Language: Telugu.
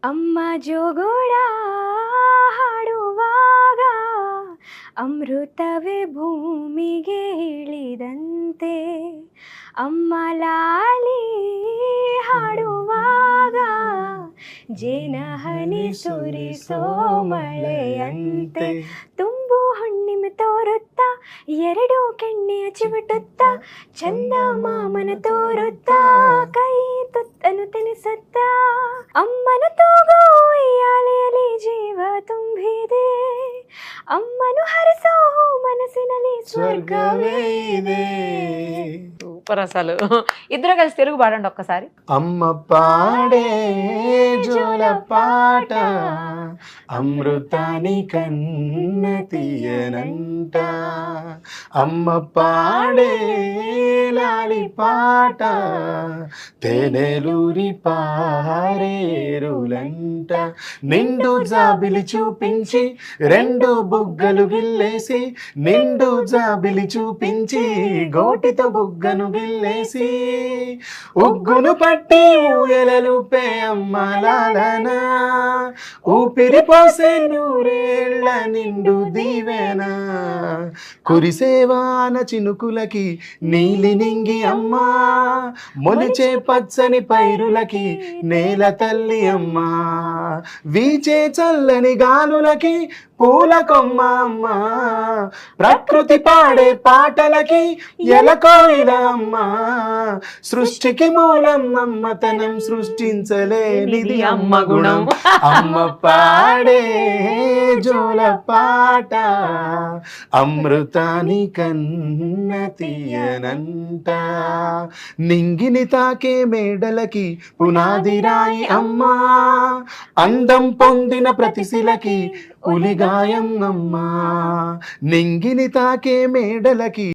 ಅಮ್ಮ ಜೋಗುಳ ಹಾಡುವಾಗ ಅಮೃತವೇ ಭೂಮಿಗೆ ಇಳಿದಂತೆ ಅಮ್ಮ ಲಾಲಿ ಹಾಡುವಾಗ ಜೇನಹನಿ ಸುರಿಸೋ ಮಳೆಯಂತೆ ತುಂಬು ಹುಣ್ಣಿಮೆ ತೋರುತ್ತಾ ಎರಡು ಕೆಣ್ಣೆಯ ಚಿವುಟುತ್ತಾ ಚಂದ ಮಾಮನ ತೋರುತ್ತಾ ಕೈ ತುತ್ತನು ತಿನಿಸುತ್ತಾ ಅಮ್ಮನು ತೂಗೋ ಉಯ್ಯಾಲೆಯಲ್ಲಿ ಜೀವ ತುಂಬಿದೆ ಅಮ್ಮನು ಹರಿಸೋ ಮನಸ್ಸಿನಲ್ಲಿ ಸ್ವರ್ಗವೇ ಇದೆ. సూపర్ అసలు. ఇద్దరు కలిసి తెలుగు పాడండి ఒక్కసారి. అమ్మ పాడే జోల పాట అమృతాని కన్న తీయనంట, అమ్మ పాడే లాలి పాట తేనెలూరి పారేరులంట, నిండు జాబిలి చూపించి రెండు బుగ్గలు గిల్లేసి, నిండు జాబిలి చూపించి గోటితో బుగ్గను గిల్లేసి, ఉగ్గును పట్టి ఊయలలుపే అమ్మ లాలన, ఊపిరి పోసే నూరేళ్ల నిండు దీవెన, కురిసేవాన చినుకులకి నీలి నింగి అమ్మ, మొలిచే పచ్చని పైరులకి నేల తల్లి అమ్మ, వీచే చల్లని గాలులకి పూల కొమ్మ అమ్మ, ప్రకృతి పాడే పాటలకి ఎలకోయిల అమ్మ, సృష్టికి మూలం అమ్మతనం సృష్టించలేనిది అమ్మ గుణం, అమ్మ పాడే జోల పాట అమృతాని కన్న తీయనంట, నింగిని తాకే మేడలకి పునాది రాయి అమ్మ, అందం పొందిన ప్రతిశిలకి ఉలిగాయం అమ్మ, నింగిని తాకే మేడలకి